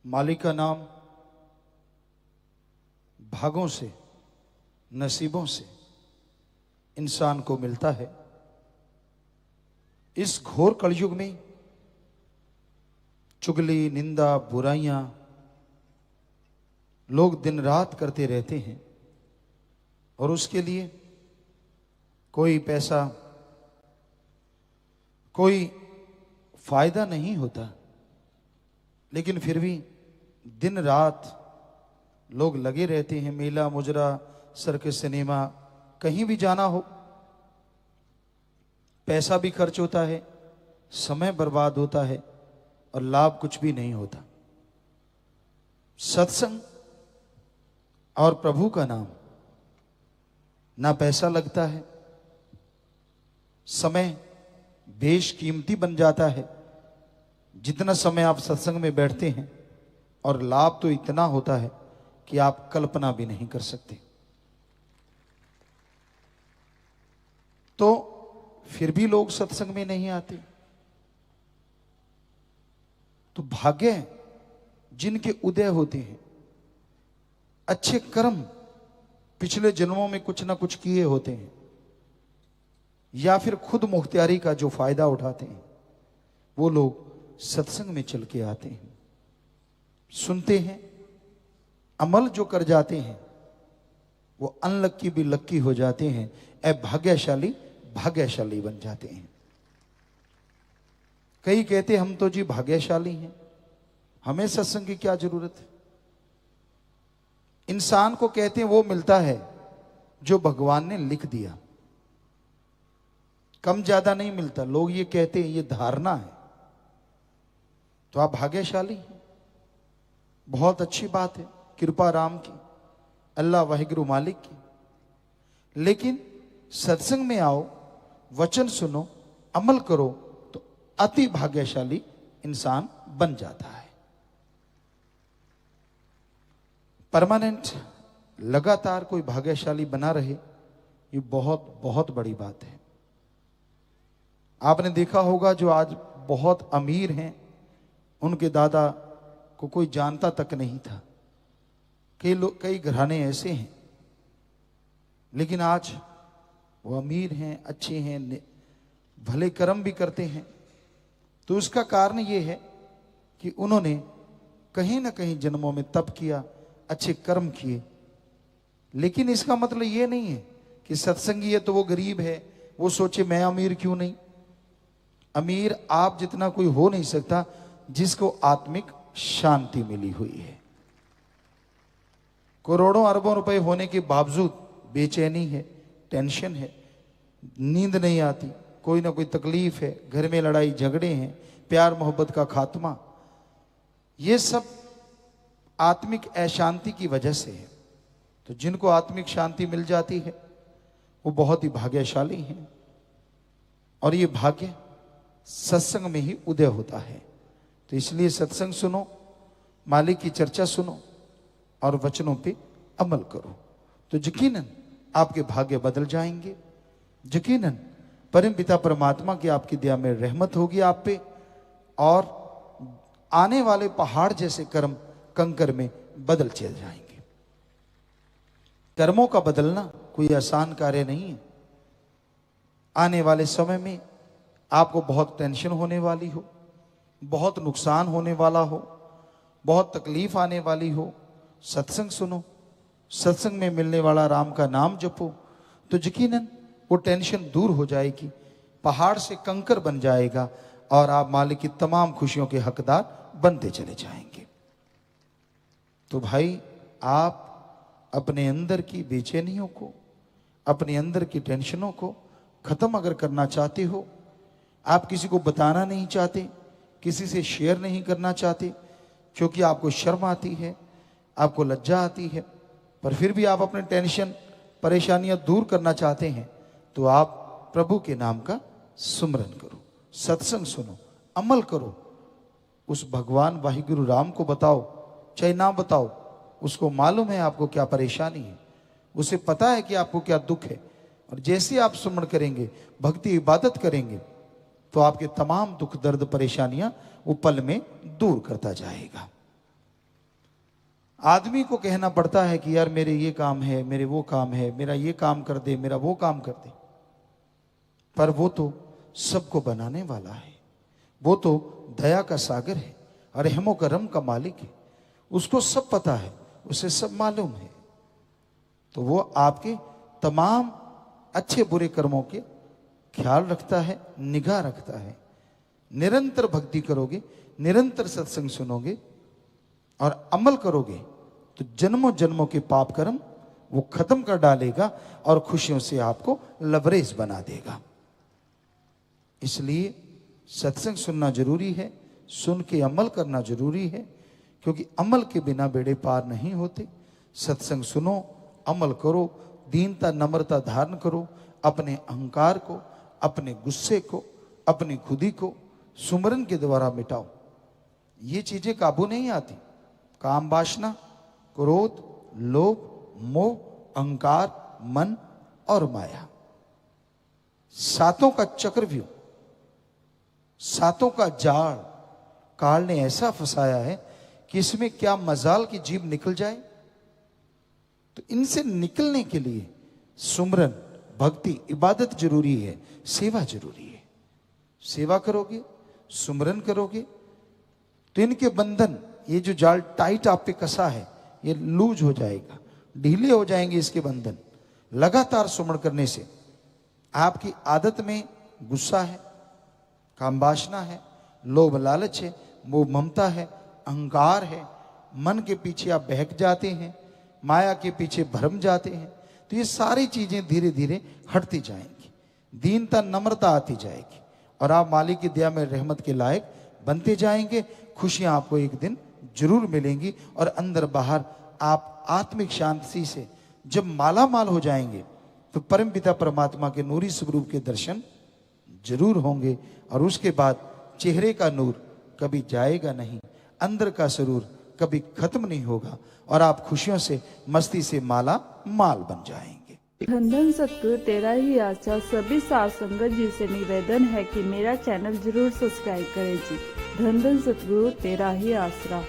मालिक का नाम भागों से, नसीबों से इंसान को मिलता है। इस घोर कलयुग में चुगली, निंदा, बुराइयां लोग दिन रात करते रहते हैं और उसके लिए कोई पैसा, कोई फायदा नहीं होता। लेकिन फिर भी दिन रात लोग लगे रहते हैं। मेला, मुजरा, सर्कस, सिनेमा, कहीं भी जाना हो, पैसा भी खर्च होता है, समय बर्बाद होता है और लाभ कुछ भी नहीं होता। सत्संग और प्रभु का नाम, ना पैसा लगता है, समय बेशकीमती बन जाता है। जितना समय आप सत्संग में बैठते हैं और लाभ तो इतना होता है कि आप कल्पना भी नहीं कर सकते। तो फिर भी लोग सत्संग में नहीं आते। तो भाग्य है जिनके उदय होते हैं, अच्छे कर्म पिछले जन्मों में कुछ ना कुछ किए होते हैं, या फिर खुद मुख्तियारी का जो फायदा उठाते हैं, वो लोग सत्संग में चल के आते हैं, सुनते हैं, अमल जो कर जाते हैं वो अनलक्की भी लक्की हो जाते हैं। ए भाग्यशाली भाग्यशाली बन जाते हैं। कई कहते हम तो जी भाग्यशाली हैं, हमें सत्संग की क्या जरूरत है। इंसान को कहते हैं वो मिलता है जो भगवान ने लिख दिया, कम ज्यादा नहीं मिलता। लोग ये कहते हैं, ये धारणा है। तो आप भाग्यशाली हैं, बहुत अच्छी बात है, कृपा राम की, अल्लाह वाहिगुरु मालिक की। लेकिन सत्संग में आओ, वचन सुनो, अमल करो तो अति भाग्यशाली इंसान बन जाता है। परमानेंट लगातार कोई भाग्यशाली बना रहे, ये बहुत बहुत बड़ी बात है। आपने देखा होगा जो आज बहुत अमीर हैं, उनके दादा को कोई जानता तक नहीं था। कई लोग, कई घराने ऐसे हैं, लेकिन आज वो अमीर हैं, अच्छे हैं, भले कर्म भी करते हैं। तो उसका कारण ये है कि उन्होंने कहीं ना कहीं जन्मों में तप किया, अच्छे कर्म किए। लेकिन इसका मतलब ये नहीं है कि सत्संगी है तो वो गरीब है, वो सोचे मैं अमीर क्यों नहीं। अमीर आप जितना कोई हो नहीं सकता जिसको आत्मिक शांति मिली हुई है। करोड़ों अरबों रुपए होने के बावजूद बेचैनी है, टेंशन है, नींद नहीं आती, कोई ना कोई तकलीफ है, घर में लड़ाई झगड़े हैं, प्यार मोहब्बत का खात्मा, ये सब आत्मिक अशांति की वजह से है। तो जिनको आत्मिक शांति मिल जाती है वो बहुत ही भाग्यशाली हैं। और ये भाग्य सत्संग में ही उदय होता है। तो इसलिए सत्संग सुनो, मालिक की चर्चा सुनो और वचनों पे अमल करो, तो यकीनन आपके भाग्य बदल जाएंगे। यकीनन परम पिता परमात्मा की आपकी दया में रहमत होगी आप पे, और आने वाले पहाड़ जैसे कर्म कंकर में बदल चल जाएंगे। कर्मों का बदलना कोई आसान कार्य नहीं है। आने वाले समय में आपको बहुत टेंशन होने वाली हो, बहुत नुकसान होने वाला हो, बहुत तकलीफ आने वाली हो, सत्संग सुनो, सत्संग में मिलने वाला राम का नाम जपो, तो यकीनन वो टेंशन दूर हो जाएगी, पहाड़ से कंकर बन जाएगा और आप मालिक की तमाम खुशियों के हकदार बनते चले जाएंगे। तो भाई, आप अपने अंदर की बेचैनियों को, अपने अंदर की टेंशनों को खत्म अगर करना चाहते हो, आप किसी को बताना नहीं चाहते, किसी से शेयर नहीं करना चाहते क्योंकि आपको शर्म आती है, आपको लज्जा आती है, पर फिर भी आप अपने टेंशन परेशानियां दूर करना चाहते हैं, तो आप प्रभु के नाम का सुमरन करो, सत्संग सुनो, अमल करो। उस भगवान वाहिगुरु राम को बताओ, चाहे ना बताओ, उसको मालूम है आपको क्या परेशानी है, उसे पता है कि आपको क्या दुख है। और जैसे आप सुमरण करेंगे, भक्ति इबादत करेंगे, तो आपके तमाम दुख दर्द परेशानियां वो पल में दूर करता जाएगा। आदमी को कहना पड़ता है कि यार मेरे ये काम है, मेरे वो काम है, मेरा ये काम कर दे, मेरा वो काम कर दे, पर वो तो सबको बनाने वाला है, वो तो दया का सागर है, रहमो करम का मालिक है, उसको सब पता है, उसे सब मालूम है। तो वो आपके तमाम अच्छे बुरे कर्मों के ख्याल रखता है, निगाह रखता है। निरंतर भक्ति करोगे, निरंतर सत्संग सुनोगे और अमल करोगे तो जन्मों जन्मों के पाप कर्म वो खत्म कर डालेगा और खुशियों से आपको लबरेज बना देगा। इसलिए सत्संग सुनना जरूरी है, सुन के अमल करना जरूरी है, क्योंकि अमल के बिना बेड़े पार नहीं होते। सत्संग सुनो, अमल करो, दीनता नम्रता धारण करो, अपने अहंकार को, अपने गुस्से को, अपनी खुदी को सुमरन के द्वारा मिटाओ। ये चीजें काबू नहीं आती। काम वासना, क्रोध, लोभ, मोह, अहंकार, मन और माया, सातों का चक्रव्यूह, सातों का जाल काल ने ऐसा फंसाया है कि इसमें क्या मजाल की जीभ निकल जाए। तो इनसे निकलने के लिए सुमरन, भक्ति, इबादत जरूरी है, सेवा जरूरी है। सेवा करोगे, सुमरन करोगे तो इनके बंधन, ये जो जाल टाइट आप पे कसा है, ये लूज हो जाएगा, ढीले हो जाएंगे इसके बंधन। लगातार सुमरण करने से आपकी आदत में गुस्सा है, काम वासना है, लोभ लालच है, मोह ममता है, अहंकार है, मन के पीछे आप बहक जाते हैं, माया के पीछे भरम जाते हैं। तो ये सारी चीजें धीरे धीरे हटती जाएंगी, दीनता नम्रता आती जाएगी और आप मालिक की दया में रहमत के लायक बनते जाएंगे। खुशियां आपको एक दिन जरूर मिलेंगी और अंदर बाहर आप आत्मिक शांति से जब माला माल हो जाएंगे तो परम पिता परमात्मा के नूरी स्वरूप के दर्शन जरूर होंगे। और उसके बाद चेहरे का नूर कभी जाएगा नहीं, अंदर का सुरूर कभी खत्म नहीं होगा और आप खुशियों से, मस्ती से माला माल बन जाएंगे। धन धन सतगुरु तेरा ही आशा सभी साथ संगत जी से निवेदन है कि मेरा चैनल जरूर सब्सक्राइब करें जी। धन धन सतगुरु तेरा ही आसरा।